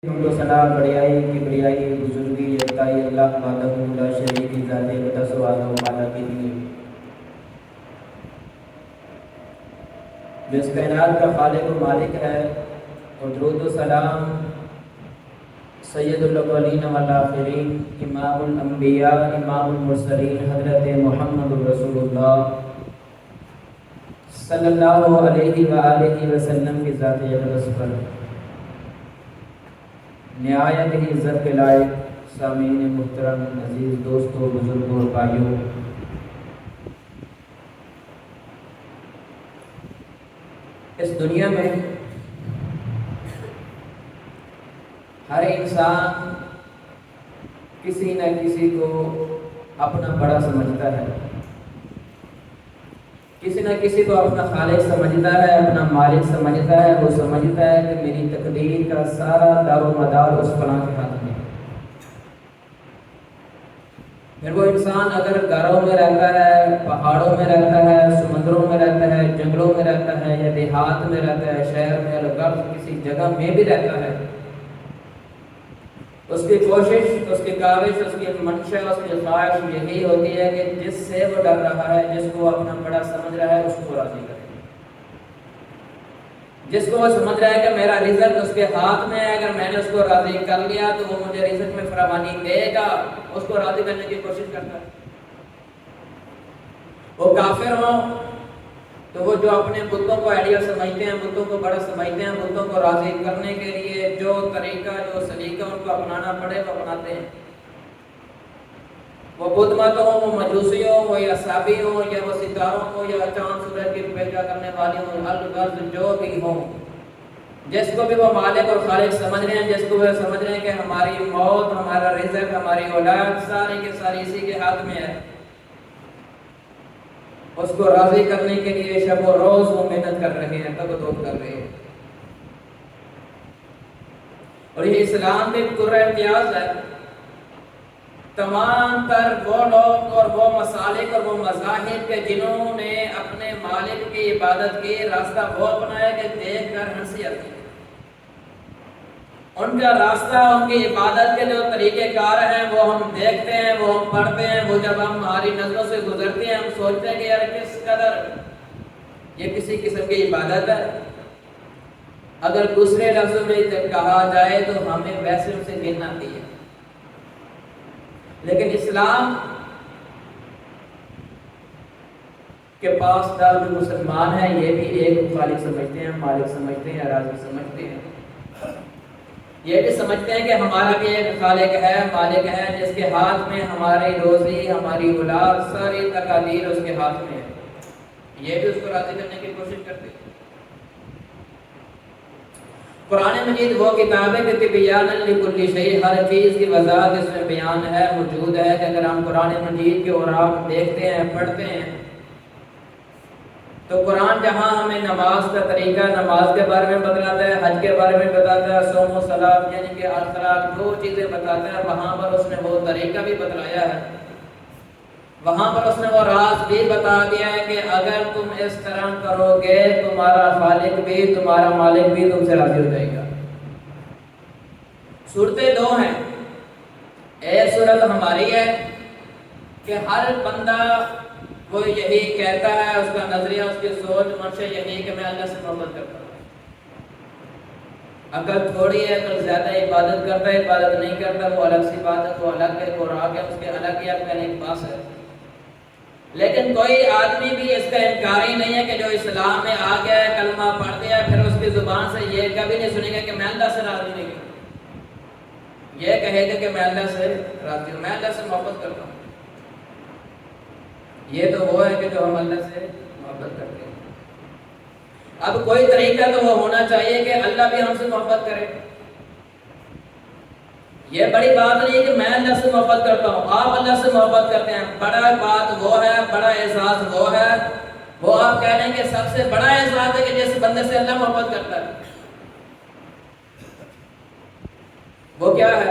حمد و ثنا بڑیائی کبریائی بزرگی یکتائی اللہ وحدہ لا شریک کی ذات اقدس و اعظم و اعلیٰ کے لیے جو اس کائنات کا خالق و مالک ہے، اور درود و سلام سید الاولین والآخرین امام الانبیاء امام المرسلین حضرت محمد رسول اللہ صلی اللہ علیہ وآلہ وسلم کی ذات اقدس پر نہایت ہی عزت کے لائق سامعین محترم عزیز دوستوں بزرگوں اور بھائیوں، اس دنیا میں ہر انسان کسی نہ کسی کو اپنا بڑا سمجھتا ہے، کسی نہ کسی کو اپنا خالق سمجھتا ہے، اپنا مالک سمجھتا ہے۔ وہ سمجھتا ہے کہ میری تقدیر کا سارا دار و مدار اس فلاں کے ہاتھ میں ہے۔ پھر وہ انسان اگر گھروں میں رہتا ہے، پہاڑوں میں رہتا ہے، سمندروں میں رہتا ہے، جنگلوں میں رہتا ہے، یا دیہات میں رہتا ہے، شہر میں الغرض کسی جگہ میں بھی رہتا ہے، اس کی کوشش، اس کی کاوش، اس کی منشا، اس کی خواہش یہی ہوتی ہے کہ جس سے وہ ڈر رہا ہے، جس کو اپنا بڑا سمجھ رہا ہے، اس کو راضی کرے۔ جس کو وہ سمجھ رہا ہے کہ میرا رزق اس کے ہاتھ میں ہے، اگر میں نے اس کو راضی کر لیا تو وہ مجھے رزق میں فراوانی دے گا، اس کو راضی کرنے کی کوشش کرتا ہے۔ وہ کافر ہوں تو وہ جو اپنے بتوں کو آئیڈیا سمجھتے ہیں، بتوں کو بڑا سمجھتے ہیں، بتوں کو راضی کرنے کے لیے جو طریقہ، جو سلیقہ ان کو اپنانا پڑے وہ اپناتے ہیں۔ وہ بدھ مت ہوں، وہ مجوسی ہوں، وہ یا صابی ہوں، یا وہ ستاروں ہوں، یا چاند سورج کی پوجا کرنے والے ہوں، الغرض جو بھی ہوں، جس کو بھی وہ مالک اور خالق سمجھ رہے ہیں، جس کو وہ سمجھ رہے ہیں کہ ہماری موت، ہمارا رزق، ہماری اولاد ساری کے ساری اسی کے ہاتھ میں ہے، اس کو راضی کرنے کے لیے شب و روز وہ محنت کر رہے ہیں، تب دور کر رہے ہیں۔ اور یہ اسلام کے قرہ امتیاز ہے۔ تمام تر وہ لوگ اور وہ مسالک اور وہ مذاہب کے جنہوں نے اپنے مالک کی عبادت کی، راستہ وہ اپنایا کہ دیکھ کر ہنسی آتی ہے۔ ان کا راستہ، ان کی عبادت کے جو طریقہ کار ہیں وہ ہم دیکھتے ہیں، وہ ہم پڑھتے ہیں، وہ جب ہم ہماری نظروں سے گزرتے ہیں ہم سوچتے ہیں کہ یار کس قدر یہ کسی قسم کی عبادت ہے۔ اگر دوسرے لفظوں میں کہا جائے تو ہمیں ویسے ان سے گھن آتی ہے، لیکن اسلام کے پاس جو مسلمان ہیں یہ بھی ایک خالق سمجھتے ہیں، مالک سمجھتے ہیں، راضی سمجھتے ہیں، یہ بھی سمجھتے ہیں کہ ہمارا بھی ایک خالق ہے، مالک ہے، جس کے ہاتھ میں ہماری روزی، ہماری اولاد، ساری تقدیر اس کے ہاتھ میں ہے۔ یہ بھی اس کو راضی کرنے کی کوشش کرتے ہیں۔ قرآن مجید وہ کتاب ہے کہ تبیان لکل شیء، ہر چیز کی وضاحت اس میں بیان ہے، موجود ہے، کہ اگر ہم قرآن مجید کے اوراق دیکھتے ہیں، پڑھتے ہیں تو قرآن جہاں ہمیں نماز کا طریقہ، نماز کے بارے میں بتلاتا ہے، حج کے بارے میں بتاتا ہے، صوم و صلاۃ یعنی کہ اخلاق، دو چیزیں بتاتا ہے، وہاں پر اس نے وہ طریقہ بھی بتلایا ہے، وہاں پر اس نے وہ راز بھی بتا دیا ہے کہ اگر تم اس طرح کرو گے تمہارا خالق بھی، تمہارا مالک بھی تم سے راضی ہو جائے گا۔ صورتیں دو ہیں، ایک صورت ہماری ہے کہ ہر بندہ وہ یہی کہتا ہے، اس کا نظریہ، اس کی سوچ، منشا یہی کہ میں اللہ سے محبت کرتا ہوں۔ عقل تھوڑی ہے، عقل زیادہ عبادت کرتا ہے، عبادت نہیں کرتا وہ الگ سی بات ہے، وہ الگ ہے، وہ راگ ہے، اس کے الگ ہی اپنے ایک پاس ہے۔ لیکن کوئی آدمی بھی اس کا انکاری نہیں ہے کہ جو اسلام میں آ گیا ہے، کلمہ پڑھ دیا، پھر اس کی زبان سے یہ کبھی نہیں سنیں گے کہ میں اللہ سے راضی نہیں ہوں۔ یہ کہے گا کہ میں اللہ سے راضی ہوں، میں اللہ سے محبت کرتا ہوں۔ یہ تو وہ ہے کہ جو ہم اللہ سے محبت کرتے ہیں۔ اب کوئی طریقہ تو وہ ہونا چاہیے کہ اللہ بھی ہم سے محبت کرے۔ یہ بڑی بات نہیں ہے کہ میں اللہ سے محبت کرتا ہوں، آپ اللہ سے محبت کرتے ہیں، بڑا بات وہ ہے، بڑا احساس وہ ہے، وہ آپ کہہ رہے ہیں کہ سب سے بڑا احساس ہے کہ جس بندے سے اللہ محبت کرتا ہے، وہ کیا ہے؟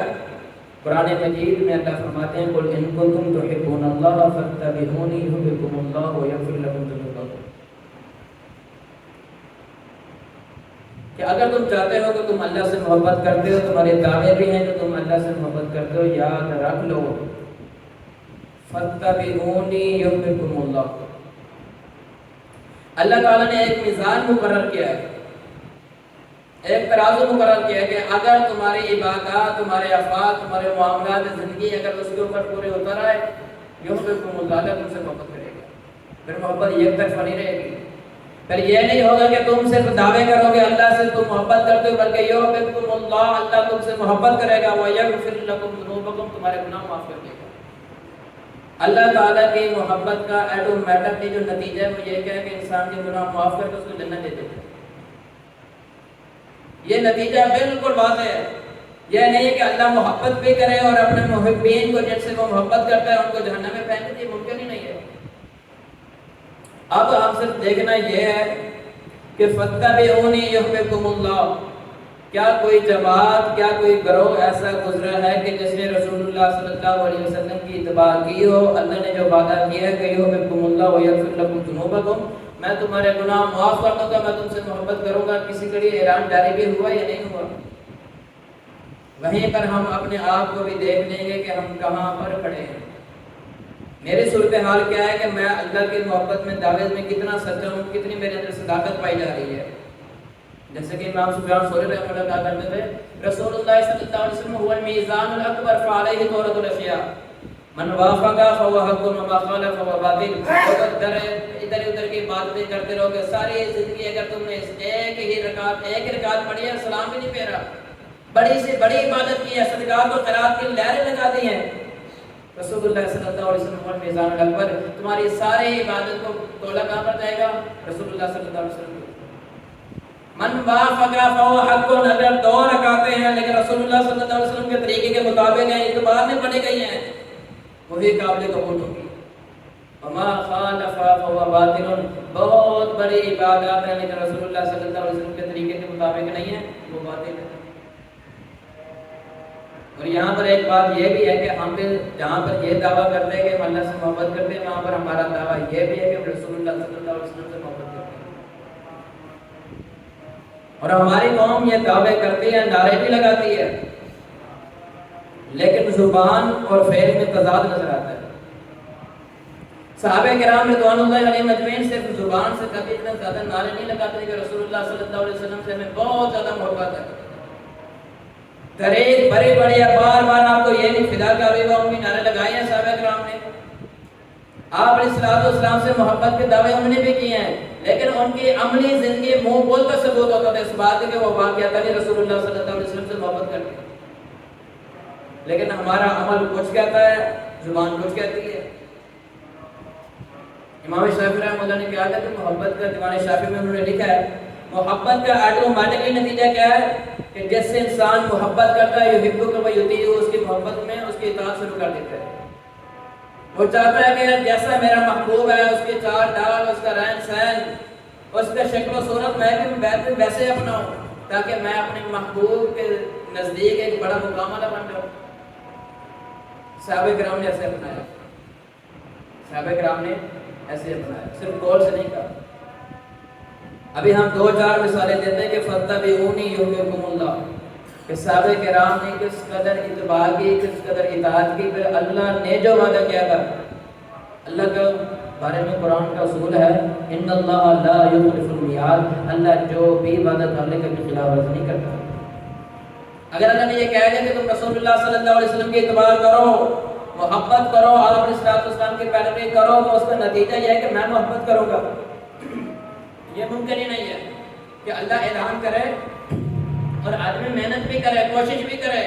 قرآن مجید میں اللہ فرماتے ہیں قُلْ إِن كُنتُمْ تُحِبُّونَ اللَّهَ فَاتَّبِعُونِي يُحْبِبْكُمُ اللَّهُ وَيَغْفِرْ لَكُمْ ذُنُوبَكُمْ، کہ اگر تم چاہتے ہو کہ تم اللہ سے محبت کرتے ہو، تمہارے دعوے بھی ہیں کہ تم اللہ سے محبت کرتے ہو، یاد رکھ لو فَاتَّبِعُونِي يُحْبِبْكُمُ اللَّهُ۔ اللہ تعالیٰ نے ایک میزان مقرر کیا ہے، ایک ترازو مقرر کیا ہے کہ اگر تمہاری عبادات، تمہارے افعال، تمہارے معاملات زندگی اگر اس کے اوپر پورے اتر آئے، یحببکم اللہ، اللہ تم سے محبت کرے گا۔ پھر محبت یک طرفہ نہیں رہے گی، پھر یہ نہیں ہوگا کہ تم صرف دعوے کرو گے اللہ سے تم محبت کرتے ہو، بلکہ یحببکم اللہ، اللہ تم سے محبت کرے گا، ویغفر لکم ذنوبکم، تمہارے گناہ معاف کر دے گا۔ اللہ تعالیٰ کی محبت کا ایٹومیٹکلی جو نتیجہ ہے وہ یہ ہے کہ انسان کے گناہ معاف کر کے اس کو جنت دے دیتے ہیں۔ یہ نتیجہ بالکل واضح ہے۔ یہ نہیں ہے کہ اللہ محبت بھی کرے اور اپنے محبین کو جن سے وہ محبت کرتا ہے ان کو جہنم میں پھینک دے، ممکن ہی نہیں ہے۔ اب ہم صرف دیکھنا یہ ہے کہ فَاتَّبِعُونِي يُحْبِبْكُمُ اللَّهُ، کیا کوئی جماعت، کیا کوئی گروہ ایسا گزرا ہے کہ جس نے رسول اللہ صلی اللہ علیہ وسلم کی اتباع کی ہو؟ اللہ نے جو وعدہ کیا ہے کہ یحببکم اللہ ویغفر لکم ذنوبکم، میں تمہارے گناہ معاف کر دوں گا، میں تم سے محبت کروں گا، کسی کے لیے اعلان جاری بھی ہوا یا نہیں ہوا؟ وہیں پر ہم اپنے آپ کو بھی دیکھ لیں گے کہ ہم کہاں پر کھڑے ہیں، میری صورتحال کیا ہے کہ میں اللہ کی محبت میں دعوے میں کتنا سچا ہوں، کتنی میرے اندر صداقت پائی جا رہی ہے۔ جیسے کہ امام سفیان ثوری رحمۃ اللہ کہا کرتے تھے رسول اللہ صلی اللہ علیہ وسلم هو المیزان الاکبر فعلیہ تورد الاشیاء من وافق فهو حق وما خالف فهو باطل۔ ادھر ادھر کی باتیں کرتے رہو گے ساری زندگی، اگر تم نے ایک ہی رکعت پڑھی ہے، سلام بھی نہیں پھیرا، بڑی سے بڑی عبادت کی ہے، صدقات اور خیرات کی لہریں لگا دی ہیں، رسول اللہ صلی اللہ علیہ وسلم وہ میزان الاکبر، تمہاری ساری عبادت کو تولا کہاں پر جائے گا؟ رسول اللہ صلی اللہ علیہ وسلم۔ من وافق فهو حق، اگر دو رکعتیں ہیں لیکن رسول اللہ صلی اللہ علیہ وسلم کے طریقے کے مطابق ہیں، اعتبار میں پڑھی گئی ہیں، وہی قابل قبول ہوگی۔ وما خالف فهو باطل، بہت بڑی عبادات ہیں لیکن رسول اللہ صلی اللہ علیہ وسلم کے طریقے کے مطابق نہیں ہیں، وہ باطل ہے۔ اور یہاں پر ایک بات یہ بھی ہے کہ ہم بھی جہاں پر یہ دعویٰ کرتے ہیں کہ ہم اللہ سے محبت کرتے ہیں، وہاں پر ہمارا دعویٰ یہ بھی ہے کہ رسول اللہ صلی اللہ علیہ وسلم سے محبت کرتے ہیں۔ اور ہماری قوم یہ دعوے کرتی ہے، نعرے بھی لگاتی ہے، لیکن زبان اور فعل میں تضاد نظر آتا ہے۔ صحابہ کرام رضوان اللہ علیہم اجمعین صرف زبان سے کبھی اتنا زیادہ نعرے نہیں لگاتے کہ رسول اللہ صلی اللہ علیہ وسلم سے ہمیں بہت زیادہ محبت ہے، دریک بڑے بڑے بار بار آپ کو یہ نہیں فدا کا بھی نعرے لگائے ہیں صحابہ کرام نے، آپ علیہ الصلوۃ والسلام سے محبت کے دعوے انہوں نے بھی کیے ہیں، لیکن ان کی عملی زندگی منہ بول کا ثبوت ہوتا تھا اس بات کہ وہ واقعات رسول اللہ صلی اللہ علیہ وسلم سے محبت کرتے ہیں، لیکن ہمارا عمل کچھ کہتا ہے، زبان کچھ کہتی ہے۔ امام شافعی رحمۃ اللہ نے کہا کہ محبت کا، دیوان شافعی میں انہوں نے لکھا ہے محبت کا آٹومیٹکلی نتیجہ کیا ہے کہ جس سے انسان محبت کرتا ہے یحبک و یطیع، اس کی محبت میں اس کی اطاعت شروع کر دیتا ہے۔ وہ چاہتا ہے کہ جیسا میرا محبوب ہے، اس کے چال ڈال، اس کا رہن سہن، اس کا شکل و صورت میں بھی ویسے اپناؤں، تاکہ میں اپنے محبوب کے نزدیک ایک بڑا مقام والا بن جاؤں۔ صحابہ کرام نے ایسے اپنایا، صحابہ کرام نے ایسے اپنایا، صرف قول سے نہیں کہا۔ ابھی ہم دو چار مثالیں دیتے ہیں کہ فَاتَّبِعُونِي يُحْبِبْكُمُ اللَّهُ، کہ صحابہ کرام نے کس قدر اتباع کی، کس قدر اطاعت کی، پھر اللہ نے جو وعدہ کیا تھا، اللہ کے بارے میں قرآن کا اصول ہے ان اللہ لا یخلف المیعاد، اللہ جو بھی وعدہ کرنے کا بھی خلاف ورزی نہیں کرتا۔ اگر اللہ نے یہ کہہ دیا کہ تم رسول اللہ صلی اللہ علیہ وسلم کی اتباع کرو، محبت کرو، آپ علیہ السلام کی پیروی کرو، تو اس کا نتیجہ یہ ہے کہ میں محبت کروں گا، یہ ممکن ہی نہیں ہے کہ اللہ اعلان کرے اور آدمی محنت بھی کرے، کوشش بھی کرے،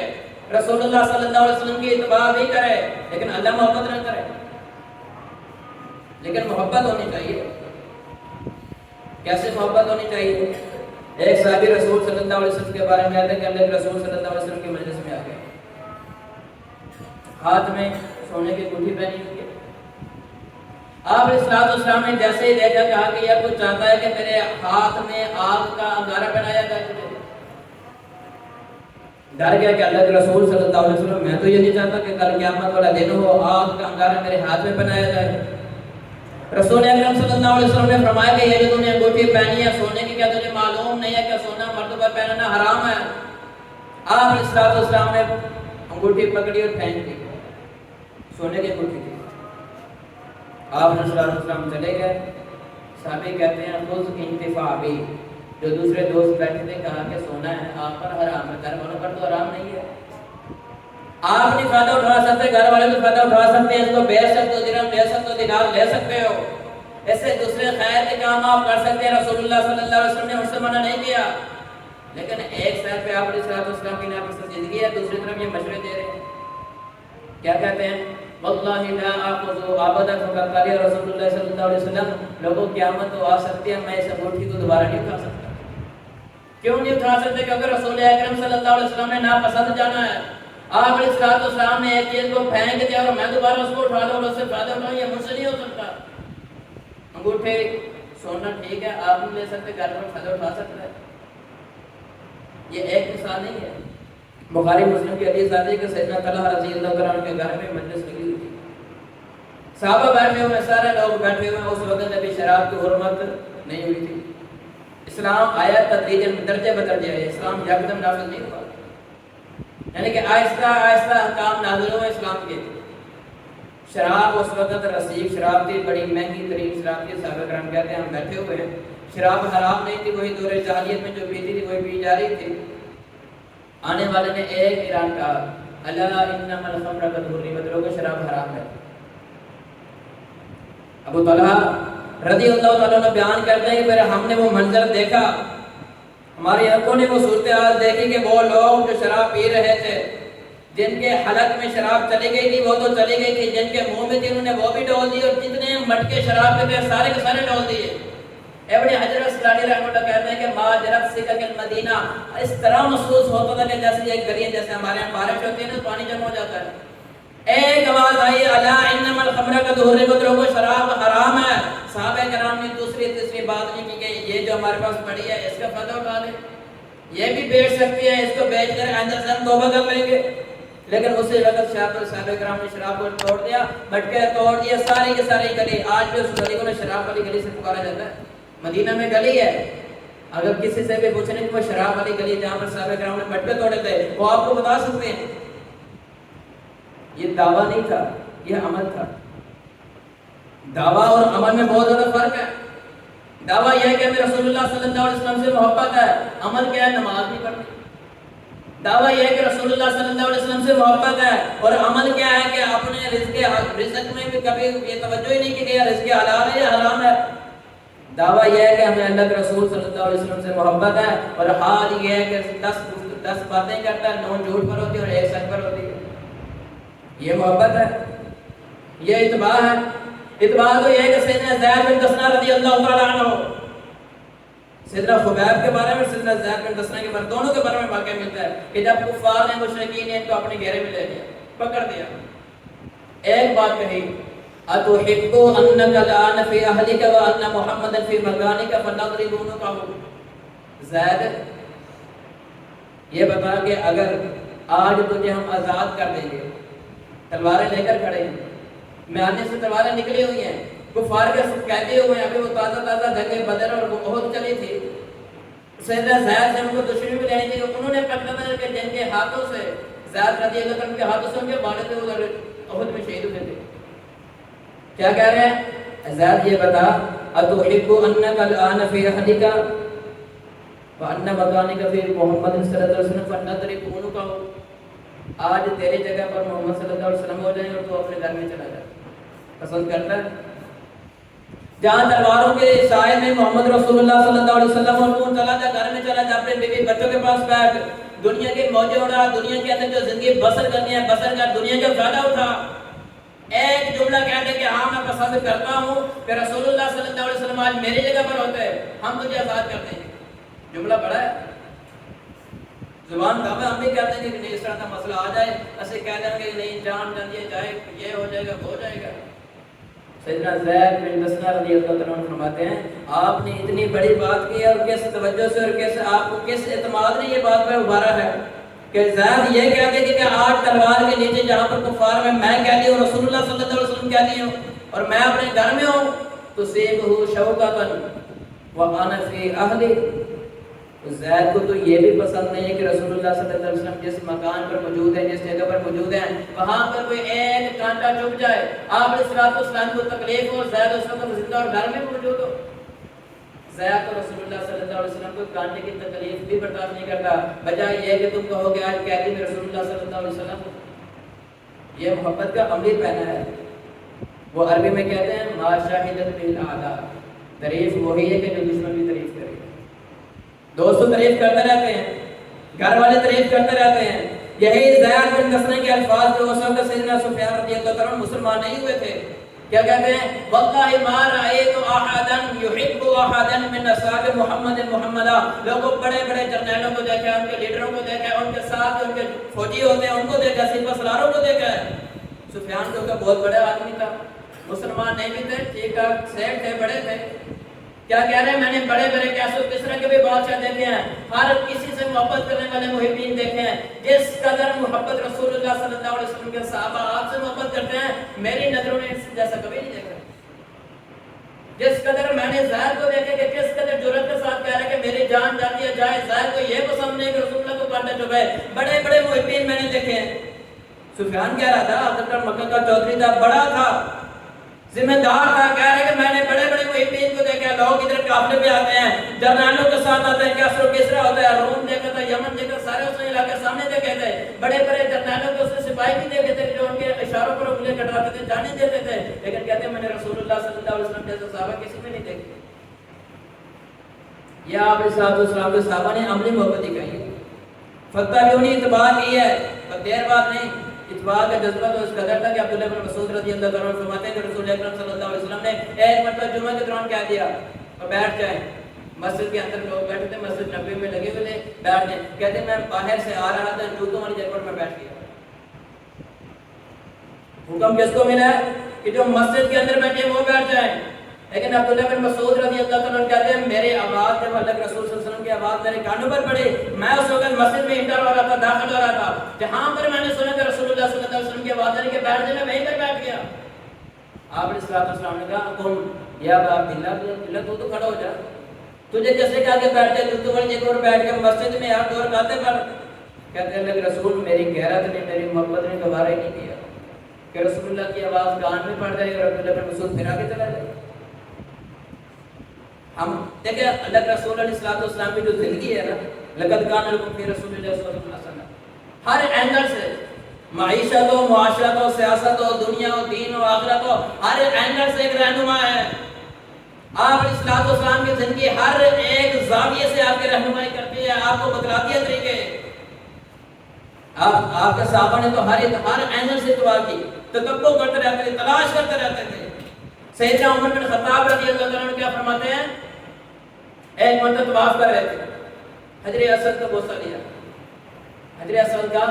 رسول اللہ صلی اللہ علیہ وسلم کی اتباع بھی کرے، لیکن اللہ محبت نہ کرے۔ لیکن محبت ہونی چاہیے۔ کیسے محبت ہونی چاہیے؟ ایک صحابی رسول صلی اللہ علیہ وسلم کے بارے میں آتے ہیں کہ اللہ کے رسول صلی اللہ علیہ وسلم کی مجلس میں آ گئے، ہاتھ میں سونے کی انگوٹھی پہنی ہوئی ہے۔ آپ علیہ السلام نے جیسے ہی دیکھا کہا کہ یہ کچھ چاہتا ہے کہ میرے ہاتھ میں آگ کا انگارہ پہنایا جائے، تجھے ڈر گیا کہ اللہ کے رسول صلی اللہ علیہ وسلم میں تو یہ نہیں چاہتا کہ کل قیامت والا دن ہو، آگ کا انگارہ میرے ہاتھ میں پہنایا جائے۔ رسول اکرم صلی اللہ علیہ وسلم نے فرمایا کہ یہ جو تم نے انگوٹھی پہنی ہے سونے کی، کیا تجھے معلوم نہیں ہے کہ سونا مرد پر کا پہننا حرام ہے. آپ علیہ السلام نے انگوٹھی پکڑی اور پھینک دی, سونے کی انگوٹھی تھی. آپ علیہ السلام چلے گئے. صحابی کہتے ہیں خذ انتفاع بھی, جو دوسرے دوست بیٹھے تھے کہا کہ سونا ہے آپ پر حرام ہے, گھر والوں پر تو حرام نہیں ہے. آپ نہیں فائدہ اٹھا سکتے, گھر والے تو فائدہ اٹھا سکتے ہیں, اس کو بیچ سکتے ہو, درہم لے سکتے ہو, دینار لے سکتے ہو, ایسے دوسرے خیر کے کام آپ کر سکتے ہیں. رسول اللہ صلی اللہ علیہ وسلم نے ان سے منع نہیں کیا. لیکن ایک سائڈ پہ آپ علیہ السلام کی ناپسند زندگی ہے, دوسری طرف یہ مشورے دے رہے ہیں. کیا کہتے ہیں؟ واللہ لا آخذ ابدا فقد قال رسول اللہ صلی اللہ علیہ وسلم, لوگوں قیامت تو آ سکتی ہے, میں اس انگوٹھی کو دوبارہ نہیں اٹھا سکتا. کیوں نہیں اٹھا سکتے؟ کیونکہ رسول اکرم صلی اللہ علیہ وسلم نے ناپسند جانا ہے. آپ علیہ السلام نے ایک چیز کو پھینک دیا اور میں دوبارہ اس کو اٹھا لوں اور اس سے فائدہ اٹھاؤں, یہ مجھ سے نہیں ہو سکتا. انگوٹھے سونا ٹھیک ہے, آپ نہیں لے سکتے, گھر پر فائدہ اٹھا سکتا ہے. یہ ایک مثال نہیں ہے. بخاری مسلم کی حدیث آتی ہے کہ سیدنا طلحہ رضی اللہ عنہ کے گھر میں مجلس لگی ہوئی تھی. صحابہ بیٹھے ہوئے, سارے لوگ بیٹھے ہوئے. اس وقت ابھی شراب کی حرمت نہیں ہوئی تھی. اسلام آیا تدریجاً, درجے بدرجے آئے. اسلام یکدم نافذ نہیں ہوا, یعنی کہ آہستہ آہستہ احکام نازل ہوئے اسلام کے. شراب اس وقت رسیب شراب تھی, بڑی مہنگی ترین شراب تھی. صحابہ کرام کہتے ہیں ہم بیٹھے ہوئے ہیں, شراب حرام نہیں تھی, وہی دور جاہلیت میں جو پیتی تھی وہی پی جا رہی تھی. آنے والے نے ایک اعلان کہا, الا انما الخمر قد حرمت, لوگوں شراب حرام ہے. ابو طلحہ رضی اللہ تعالیٰ نے بیان کرتے ہیں کہ پھر ہم نے وہ منظر دیکھا, ہماری آنکھوں نے وہ صورتحال دیکھی کہ وہ لوگ جو شراب پی رہے تھے, جن کے حلق میں شراب چلی گئی تھی وہ تو چلی گئی تھی, جن کے منہ میں تھی انہوں نے وہ بھی ڈول دی, اور جتنے مٹکے شراب کے تھے سارے کے سارے ڈول دیے. ابن حجر اسقلانی رحمۃ اللہ کہتے ہیں کہ ما جرت سکک المدینہ, اس طرح محسوس ہوتا تھا کہ جیسے ایک گلیاں, جیسے ہمارے یہاں بارش ہوتی ہے نا پانی جمع ہو جاتا ہے. ایک آواز آئی, الا انما الخمر قد حرمت, لوگوں شراب حرام ہے. صحابہ کرام نے دوسری تیسری بات نہیں کی کہ یہ جو ہمارے پاس پڑی ہے اس کا فائدہ اٹھا لیں, یہ بھی بیچ سکتی ہے, اس کو بیچ کر آئندہ سے ہم توبہ کر لیں گے. لیکن اسی وقت صحابہ کرام نے شراب کو توڑ دیا, مٹکے توڑ دیا, ساری کی ساری گلی. آج بھی اس گلی کو شراب والی گلی سے پکارا جاتا ہے. مدینہ میں گلی ہے, اگر کسی سے بھی پوچھنے کہ وہ شراب والی گلی جہاں پر صحابہ کرام نے مٹکے توڑے تھے, وہ آپ کو بتا سکتے ہیں. یہ دعویٰ نہیں تھا, یہ عمل تھا. دعویٰ اور عمل میں بہت زیادہ فرق ہے. دعویٰ یہ ہے کہ ہمیں رسول اللہ صلی اللہ علیہ وسلم سے محبت ہے, عمل کیا ہے؟ نماز نہیں پڑھنی. دعویٰ یہ ہے کہ رسول اللہ صلی اللہ علیہ وسلم سے محبت ہے, اور عمل کیا ہے کہ اپنے رزق میں بھی کبھی یہ توجہ ہی نہیں کی گئی رزق حلال ہے یا حرام ہے. دعویٰ یہ ہے کہ ہمیں اللہ کے رسول صلی اللہ علیہ وسلم سے محبت ہے, اور حال یہ ہے کہ 10 باتیں کرتا ہے, 9 جھوٹ پر ہوتی ہے اور 1 سچ پر ہوتی ہے. یہ محبت ہے, یہ اتباع ہے. اتباع تو یہ ہے کہ سیدنا زید بن دسنہ رضی اللہ تعالیٰ عنہ, سیدنا خبیب کے بارے میں, سیدنا زید بن دسنہ کے بارے, دونوں کے بارے میں واقعہ ملتا ہے کہ جب کفار نے مشرکین نے ان کو اپنے گھیرے میں لے لیا, پکڑ دیا, ایک بات کہی, اتحب انک الان فی اہلک وان محمدا فی مکانک فنضرب عنقہ. زید یہ بتا کہ اگر آج تجھے ہم آزاد کر دیں گے, تلواریں لے کر کھڑے ہیں, میانے سے تلواریں نکلی ہوئی ہیں, کفار کے قیدی ہوئے ہیں, ابھی وہ تازہ جنگ بدر اور احد چلی تھی. سیدنا زید سے ان کو دشمنی بھی لینی تھی, انہوں نے پکڑا تھا کہ جن کے ہاتھوں سے, زید رضی اللہ عنہ کے ہاتھوں سے ان کے والد ادھر احد میں شہید ہوئے تھے. کیا کہہ رہے ہیں؟ زید یہ بتا, اتحب انک الان فی اہلک وان مکانک فی محمد صلی اللہ علیہ وسلم فنضرب عنقہ. آج تیری جگہ پر محمد صلی اللہ علیہ وسلم ہو جائیں اور تو اپنے گھر میں چلا جائے. پسند کرتا ہے جہاں تلواروں کے سائے میں محمد رسول اللہ صلی اللہ علیہ وسلم, اور تو چلا جا, گھر میں چلا جا, اپنے بیوی بچوں کے پاس بیٹھ, دنیا کی موجیں اڑا, دنیا کے اندر جو زندگی بسر کرنی ہے بسر کر, دنیا کا فائدہ اٹھا. ایک جملہ کہہ دے کہ ہاں میں پسند کرتا ہوں کہ رسول اللہ صلی اللہ علیہ وسلم آج میری جگہ پر ہوتے ہیں, ہم تجھے آزاد کرتے ہیں. جملہ بڑا ہے, زبان دعویٰ ہم بھی کہتے ہیں کہ نہیں اس طرح کا مسئلہ آ جائے, ایسے کہہ دیں گے کہ نہیں جان جائے جائے, یہ ہو جائے گا, ہو جائے گا. سیدنا زید بن دسنہ رضی اللہ عنہ فرماتے ہیں, آپ نے اتنی بڑی بات کی اور کس توجہ سے اور کس آپ کو کس اعتماد نے یہ بات پہ ابھارا ہے کہ زید یہ کہتے ہیں کہ آج تلوار کے نیچے جہاں پر کفار میں کہتی ہوں, رسول اللہ صلی اللہ علیہ وسلم کہتی ہوں, اور میں اپنے گھر میں ہوں, تو سیبہ شوکۃ وانا فی اہلی, زید کو تو یہ بھی پسند نہیں ہے کہ رسول اللہ صلی اللہ علیہ وسلم جس مکان پر موجود ہیں، جس جگہ پر موجود ہیں، وہاں پر کوئی ایک کانٹا چپ جائے، آپ علیہ السلام کو تکلیف ہو، زید اس وقت زندہ اور گھر میں موجود ہو۔ زید کو رسول اللہ صلی اللہ علیہ وسلم کو کانٹے کی تکلیف بھی برداشت نہیں کرتا، بجائے یہ کہ تم کہو کہ آج قیدی میں رسول اللہ صلی اللہ علیہ وسلم۔ یہ محبت کا عملی پہنا ہے۔ وہ عربی میں کہتے ہیں ما شاہدت بالاعداء، تعریف وہی ہے کہ جو دشمن بھی تعریف کرے۔ دوستو تعریف کرتے رہتے ہیں، گھر والے تعریف کرتے رہتے ہیں۔ یہی زیاد بن نصر کے الفاظ جو اس وقت سیدنا سفیان رضی اللہ عنہ مسلمان نہیں ہوئے تھے، کیا کہتے ہیں؟ واللہ ما رأیت احدا یحب احدا من اصحاب محمد محمدا۔ لوگوں بڑے بڑے جرنیلوں کو دیکھا، ان کے لیڈروں کو دیکھا، ان کے ساتھ ان کے فوجی ہوتے ہیں ان کو دیکھا، سپہ سالاروں کو دیکھا ہے۔ سفیان تو بہت بڑا آدمی تھا، مسلمان نہیں بھی تھے، ٹھیک ٹھاک سیٹ تھے، بڑے تھے۔ کیا کہہ رہے ہیں؟ میں نے بڑے بڑے کیسر کسرا کے بھی بادشاہ دیکھے ہیں، ہر کسی سے محبت کرنے والے محبین دیکھے ہیں۔ جس قدر محبت رسول اللہ صلی اللہ علیہ وسلم کے صحابہ آپ سے محبت کرتے ہیں، میری نظروں نے اس جیسا کبھی نہیں دیکھا۔ جس قدر میں نے زید کو دیکھے کہ کس قدر جرأت کے ساتھ کہہ رہے کہ میری جان جاتی ہے جائے، زید کو یہ پسند نہیں کہ رسول اللہ کو کانٹا چبھے۔ بڑے بڑے محبین میں نے دیکھے ہیں۔ سفیان کہہ رہا تھا، عبداللہ مکہ کا چودھری تھا، بڑا تھا، ذمہ دار تھا، کہہ رہے کہ میں نے بڑے بڑے محبین کو دیکھا، لوگ ادھر قافلے پہ آتے ہیں، جرنیلوں کے ساتھ آتے ہیں، کیسر و کسرا ہوتا ہے، روم دیکھا تھا، یمن دیکھا، سارے اس نے علاقے سامنے دیکھے تھے۔ بڑے بڑے جرنیلوں کے اس نے سپاہی بھی دیکھے تھے جو ان کے اشاروں پر انگلیاں کٹواتے تھے، جانے دیتے تھے، لیکن کہتے ہیں میں نے رسول اللہ صلی اللہ علیہ وسلم جیسے صحابہ کسی میں نہیں دیکھے۔ یا آپ علیہ السلام کے صحابہ نے عملی محبت دکھائی ہے۔ فتح بھی انہیں اتباع کی ہے، پر دیر بات نہیں، اتباع کا جذبہ تو اس قدر تھا کہ عبداللہ بن مسعود رضی اللہ عنہ فرماتے ہیں کہ رسول اکرم صلی اللہ علیہ وسلم نے ایک مرتبہ جمعہ کے دوران کہہ دیا اور بیٹھ جائیں۔ مسجد کے اندر لوگ بیٹھے تھے، مسجد نبوی میں لگے ہوئے تھے، بیٹھ جائیں۔ کہتے ہیں میں باہر سے آ رہا تھا، جوتوں والی جگہ پر میں بیٹھ گیا۔ حکم کس کو ملا ہے کہ جو مسجد کے اندر بیٹھے وہ بیٹھ جائیں، لیکن عبداللہ بن مسعود رضی اللہ عنہ کہتے ہیں میرے آواز جب اللہ کے رسول صلی اللہ علیہ وسلم کی آواز میرے کانوں پر پڑی، میں اس وقت مسجد میں انٹر ہو رہا تھا، داخل ہو رہا تھا، جہاں پر میں نے سنا کہ رسول اللہ صلی اللہ علیہ وسلم کی آواز آنے کے بیٹھ جائے، میں وہیں پر بیٹھ گیا۔ آپ علیہ السلام نے کہا قم یا ابا عبداللہ، تو کھڑا ہو جا، تجھے جیسے کہا کہ بیٹھ جائے، تو بڑی جگہ پر بیٹھ کے مسجد میں آپ دور کاتے پر۔ کہتے ہیں اللہ کے رسول میری غیرت نے، میری محبت نے دوبارہ نہیں کیا کہ رسول اللہ کی آواز کان میں پڑ جائے اور عبداللہ بن مسعود پھر آگے چلا جائے۔ ہم دیکھیں اللہ کے رسول علیہ السلام کی جو زندگی ہے نا، لقد کان لکم فی رسول اللہ صلی اللہ علیہ وسلم، ہر اینگل سے، معیشت ہو، معاشرت ہو، سیاست ہو، دنیا ہو، دین ہو، آخرت ہو، ہر اینگل سے ایک رہنما ہے۔ آپ علیہ السلام کی زندگی ہر ایک زاویے سے آپ کی رہنمائی کرتی ہے، آپ کو بتلاتی ہے طریقے۔ آپ کے صحابہ نے تو ہر اینگل سے دعا کی، تکبر کرتے رہتے تھے، تلاش کرتے رہتے تھے۔ سیدنا عمر بن خطاب رضی اللہ عنہ کیا فرماتے ہیں؟ ایک مرتبہ طواف کر رہے تھے، حجر اسود کا بوسہ لیا، حجر اسود کا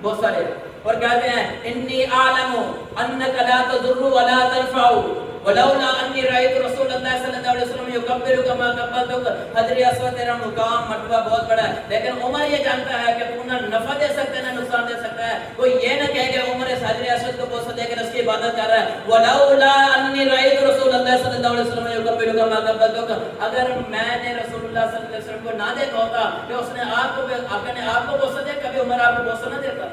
بوسہ لیا اور کہتے ہیں انی اعلم انک لا تضر ولا تنفع ولولا انی رأیت رسول اللہ صلی اللہ علیہ وسلم یکبر کما کبرت۔ حجر اسود تیرا مقام مرتبہ بہت بڑا ہے، لیکن عمر یہ جانتا ہے کہ تو نہ نفع دے سکتا ہے نہ نقصان دے سکتا ہے۔ کوئی یہ نہ کہے کہ عمر اس حجر اسود کو بوسہ دے کر اس کی عبادت کر رہا ہے۔ ولولا انی رأیت رسول اللہ صلی اللہ علیہ وسلم یکبر کما کبرت، اگر میں نے رسول اللہ صلی اللہ علیہ وسلم کو نہ دیکھا ہوتا کہ اس نے آپ کو بوسہ دیا، کبھی عمر آپ کو بوسہ نہ دیتا۔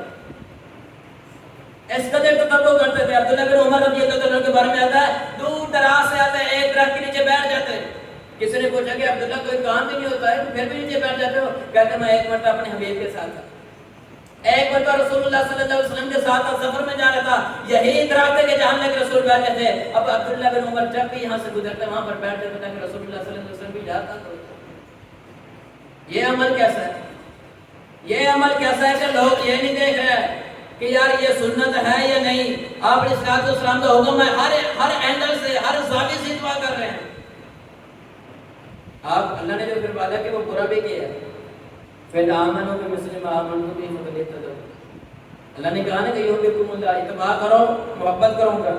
اس قدر تکبر کرتے تھے۔ عبداللہ بن عمر رضی اللہ عنہ کے بارے میں آتا ہے دور دراز سے آتے ہیں، ایک درخت کے نیچے بیٹھ جاتے ہیں۔ کسی نے پوچھا کہ عبداللہ کوئی کام بھی نہیں ہوتا ہے پھر بھی نیچے بیٹھ جاتے ہو؟ کہتے میں ایک مرتبہ اپنے حبیب کے ساتھ تھا، ایک مرتبہ رسول اللہ صلی اللہ علیہ وسلم کے ساتھ سفر میں جا رہا تھا، یہی درخت ہے کہ جہاں اللہ کے رسول بیٹھے تھے۔ اب عبداللہ بن عمر جب بھی یہاں سے گزرتے وہاں پر بیٹھ جاتا کہ رسول اللہ صلی اللہ علیہ وسلم بھی جاتا تو۔ یہ عمل کیسا ہے؟ یہ عمل کیسا ہے کہ لوگ یہ نہیں دیکھ رہے کہ یار یہ سنت ہے یا نہیں۔ آپ علیہ السلام کا حکم ہے، ہر اینگل سے، ہر زاویے سے دعا کر رہے ہیں۔ آپ اللہ نے جو پھر وعدہ کہ وہ پورا بھی کیا ہے، پھر آمنو بمثل ما آمنتم به فليهتدوا۔ اللہ نے کہا نا کہ یحببکم اللہ، اتباع کرو، محبت کروں گا۔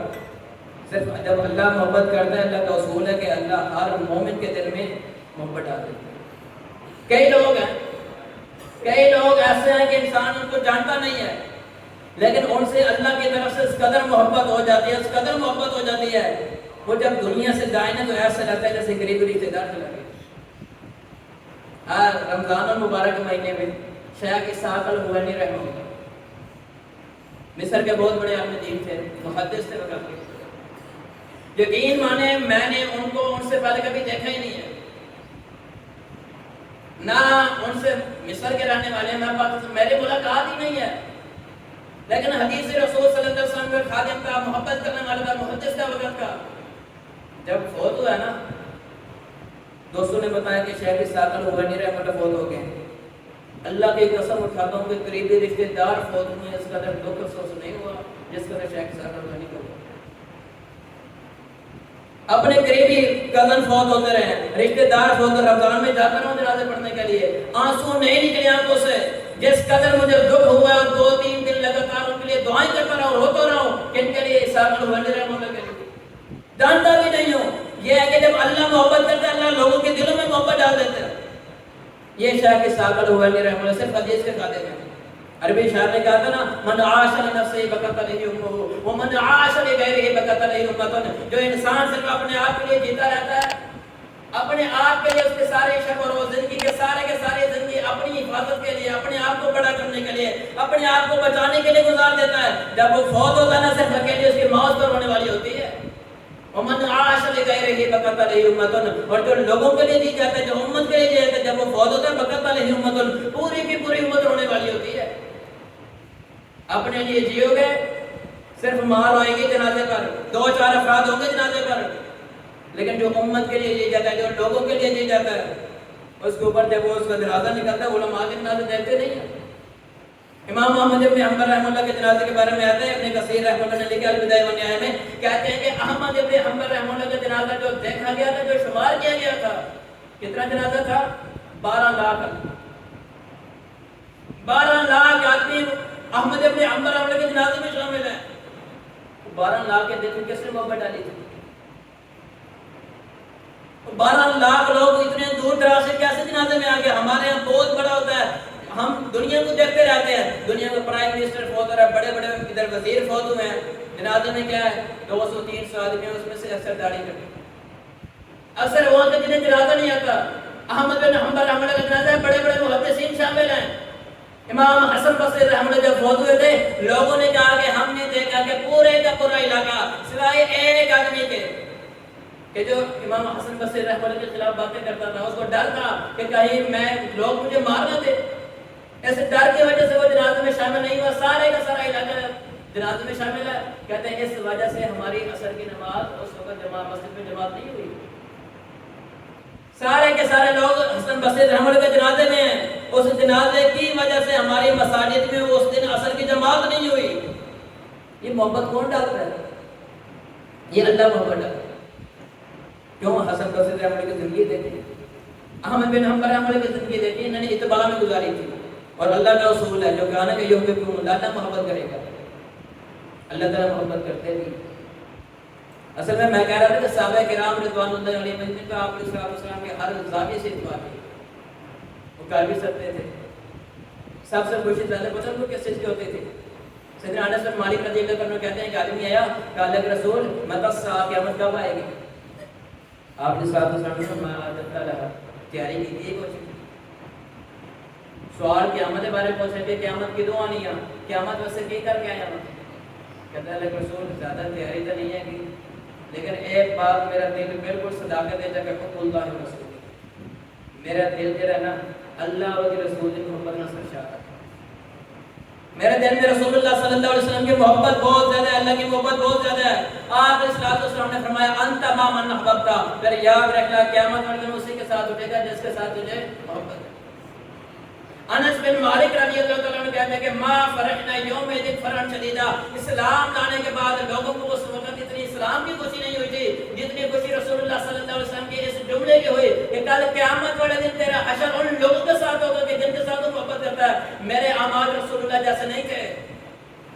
صرف جب اللہ محبت کرتا ہے، اللہ کا اصول ہے کہ اللہ ہر مومن کے دل میں محبت ڈالتا ہے۔ کئی لوگ ایسے ہیں کہ انسان ان کو جانتا نہیں ہے، لیکن ان سے اللہ کی طرف سے اس قدر محبت ہو جاتی ہے، اس قدر محبت ہو جاتی ہے، وہ جب دنیا سے جائیں تو ایسا لگتا ہے جیسے قریبی رشتے دار چلا گیا۔ رمضان المبارک مہینے میں شیخ اسحاق الحوینی رحمہ اللہ مصر کے بہت بڑے عالم دین تھے، محدث تھے وقت کے، یقین مانے میں نے ان کو ان سے پہلے کبھی دیکھا ہی نہیں ہے، نہ ان سے مصر کے رہنے والے میری ملاقات ہی نہیں ہے، لیکن حدیث رسول صلی اللہ علیہ وسلم کا خادم کا، محبت کرنے والا کا، محدث کا وقت کا، جب فوت ہوا ہے نا، دوستوں نے بتایا کہ شیخ اسحاق الحوینی رحمہ اللہ فوت ہو گئے۔ اللہ کی قسم اٹھاتا ہوں کہ قریبی رشتے دار فوت ہوئے، اس قدر دکھ افسوس نہیں ہوا جس قدر شیخ اسحاق الحوینی کو ہوا۔ اپنے قریبی کزن فوت ہوتے رہے، رشتے دار فوت، رمضان میں جاتا رہا ہوں جنازے پڑھنے کے لیے، آنسو نہیں نکلے آنکھوں سے، جس قدر مجھے دکھ ہوا ہے، اور 2-3 دن لگاتار ان کے لیے دعائیں کرتا رہا اور روتا رہا ہوں کہ ان کے لیے اسحاق الحوینی رحمہ اللہ کے لیے جانتا بھی نہیں ہوں۔ یہ ہے کہ جب اللہ محبت کرتا ہے، اللہ لوگوں کے دلوں میں محبت ڈال دیتا ہے۔ یہ شیخ اسحاق الحوینی رحمہ اللہ صرف حدیث کے قاطع ہیں۔ عربی شاعر نے کہا تھا نا، من عاش لنفسه بکت علیہ امہ ومن عاش لغیرہ بکت علیہ امۃ، جو انسان صرف اپنے آپ کے لیے جیتا رہتا ہے، اپنے آپ کے لیے، اس کے سارے شب اور روز زندگی کے سارے زندگی اپنی حفاظت کے لیے، اپنے آپ کو بڑا کرنے کے لیے، اپنے آپ کو بچانے کے لیے گزار دیتا ہے، جب وہ فوت ہوتا ہے نا، صرف اکیلے اس کی موت پر ہونے والی ہوتی ہے۔ ومن عاش لغیرہ بکت علیہ امۃ، اور جو لوگوں کے لیے جی جاتا ہے، جو امت کے لیے جی جاتا ہے، جب وہ فوت ہوتا ہے بکت علیہ امۃ، پوری کی پوری امت ہونے والی ہوتی ہے۔ اپنے لیے جیو گے، صرف مار آئے گی جنازے پر، 2-4 افراد ہوں گے جنازے پر، لیکن جو امت کے لیے جی جاتا ہے، جو لوگوں کے لیے جی جاتا ہے، اس کے اوپر جب وہ اس کا جنازہ نکلتا ہے، علماء جنازے دیتے نہیں ہیں۔ امام احمد ابن حنبل رحمہ اللہ کے جنازے کے بارے میں آتا ہے، ابن کثیر رحمہ اللہ نے لکھا البدایہ والنہایہ میں، کہتے ہیں کہ احمد ابن حنبل رحمہ اللہ کا جنازہ جو دیکھا گیا تھا، جو شمار کیا گیا تھا، کتنا جنازہ تھا؟ 12 لاکھ 12 لاکھ آدمی احمد ابن حنبل رحمہ اللہ کے جنازے میں شامل ہیں۔ 12 لاکھ کے دل میں کس نے محبت ڈالی تھی؟ 12 لاکھ لوگ اتنے دور دراز سے کیسے جنازے میں آ گئے؟ ہمارے یہاں بہت بڑا ہوتا ہے، ہم دنیا کو دیکھتے رہتے ہیں، دنیا میں پرائم منسٹر فوت ہو رہا ہے، بڑے بڑے ادھر وزیر فوت ہوئے ہیں، جنازے میں کیا ہے 200-300 آدمی، اس میں سے اکثر داڑھی کٹی، اکثر وہاں کا جنہیں جنازہ نہیں آتا۔ احمد بن حنبل رحمہ اللہ کا جنازہ ہے، بڑے بڑے محدثین شامل ہیں۔ امام حسن بصری رحمہ اللہ جب فوت ہوئے تھے، لوگوں نے کہا کہ ہم نے دیکھا کہ پورے کا پورا علاقہ سوائے ایک آدمی کے، کہ جو امام حسن بصری رحمہ اللہ کے خلاف باتیں کرتا تھا، اس کو ڈر تھا کہ کہیں میں لوگ مجھے مار نہ دے، ایسے ڈر کی وجہ سے وہ جنازے میں شامل نہیں ہوا۔ سارے کا سارا علاقہ جنازے میں شامل ہے۔ کہتے ہیں اس وجہ سے ہماری عصر کی نماز اس وقت جماعت مسجد میں جماعت نہیں ہوئی، سارے کے سارے لوگ حسن بصری رحمہ اللہ کے جنازے میں ہیں، اس جنازے کی وجہ سے ہماری مساجد میں اس دن عصر کی جماعت نہیں ہوئی۔ یہ محبت کون ڈالتا ہے؟ یہ اللہ محبت ڈالتا ہے۔ کیوں؟ حسن بصری رحمہ اللہ کی زندگی دیکھی، احمد بن حنبل رحمہ اللہ کی زندگی دیکھی، انہوں نے اتباع میں گزاری تھی، اور اللہ کا اصول ہے جو کہا نا کہ یحببکم اللہ محبت کرے گا، اللہ تعالیٰ محبت کرتے بھی۔ اصل میں کہہ رہا تھا کہ صحابہ کرام رضوان اللہ علیہ مجمعین کا آپ علیہ السلام کے ہر زاویے سے اتباع کی، وہ کر بھی سکتے تھے۔ سب سے خوشی زیادہ پسند کو کس چیز کی ہوتی تھی؟ سیدنا انس بن مالک رضی اللہ عنہ کہتے ہیں کہ آدمی آیا کہ اللہ کے رسول متی الساعہ، قیامت کب آئے گی؟ آپ نے صاحب نے تیاری کی تھی کچھ سوال قیامت کے بارے میں پوچھے کہ قیامت کی دو آنی ہے، قیامت ویسے کی کر کے آیا ہوں؟ کہتا ہے اللہ کے رسول زیادہ تیاری تو نہیں ہے کی، لیکن ایک بات میرا دل بالکل صداقت ہے کہ حب اللہ و رسول، میرا دل جو ہے نا اللہ اور رسول کی محبت نہ سرشار ہے، میرے دل میں رسول اللہ صلی اللہ علیہ وسلم کی محبت بہت زیادہ ہے، اللہ کی محبت بہت زیادہ ہے۔ آپ علیہ السلام نے فرمایا انت ما من احببتا، پھر یاد رکھنا قیامت والے دن اسی کے ساتھ اٹھے گا جس کے ساتھ تجھے محبت ہے۔ انس بن مالک رضی اللہ عنہ کہتے ہیں کہ ما فرحنا یوم دن فرحا شدیدا، اسلام لانے کے بعد لوگوں کو اس وقت اتنی اسلام کی خوشی نہیں ہوئی تھی جتنی خوشی رسول اللہ صلی اللہ علیہ وسلم کی اس جملے کی ہوئی کہ کل قیامت والے دن تیرا حشر ان لوگوں کے ساتھ ہوگا کہ جن کے ساتھ تو محبت کرتا ہے۔ میرے اعمال رسول اللہ جیسے نہیں تھے،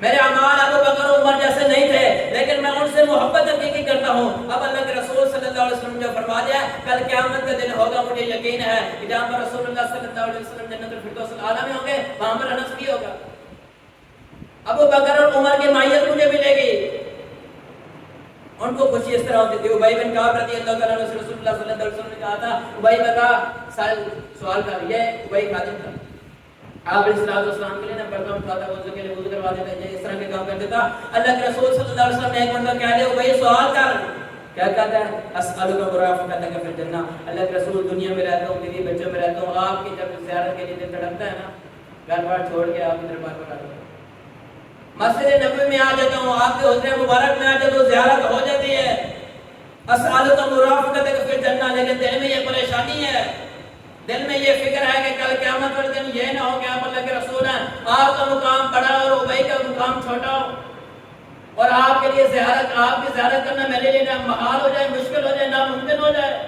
میرے اعمال ابو بکر و عمر جیسے نہیں تھے، لیکن میں ان سے محبت حقیقی کرتا ہوں۔ اب اللہ کے رسول صلی اللہ علیہ وسلم نے جو فرما دیا کل قیامت کا دن ہوگا، مجھے یقین ہے کہ جہاں پر رسول اللہ صلی اللہ علیہ وسلم جنت الفردوس الاعلیٰ میں ہوں گے وہاں پر انس بھی ہوگا، ابو بکر اور عمر کی مائیت مجھے ملے گی۔ ان کو خوشی اس طرح ہوتی تھی۔ ابی بن کعب رضی اللہ تعالیٰ عنہ سے رسول اللہ صلی اللہ علیہ وسلم نے کہا تھا ابی بتا سوال کر یہ وہی خادم تھا. آپ علیہ السلام کے لیے نہ برتن اٹھاتا وضو کے لیے وضو کروا دیتا ہے اس طرح کے کام کر دیتا. اللہ کے رسول صلی اللہ علیہ وسلم نے ایک مرتبہ کہہ دیا وہی سوال کر کیا کہتا ہے اسالک مرافقتک فی الجنہ. اللہ کے رسول دنیا میں رہتا ہوں بیوی بچوں میں رہتا ہوں آپ کی جب زیارت کے لیے دل تڑپتا ہے نا گھر بار چھوڑ کے آپ ادھر بار پر آتا ہوں مسجد نبوی میں آ جاتا ہوں آپ کے حضرے مبارک میں آ جاتا ہوں زیارت ہو جاتی ہے اسالک مرافقتک فی الجنہ. لیکن دل میں یہ پریشانی ہے دل میں یہ فکر ہے کہ کل قیامت والے دن یہ نہ ہو کہ آپ اللہ کے رسول ہیں آپ کا مقام بڑا اور ابی کا مقام چھوٹا ہو اور آپ کے لیے زیارت آپ کی زیارت کرنا میرے لیے نہ محال ہو جائے مشکل ہو جائے ناممکن ہو جائے.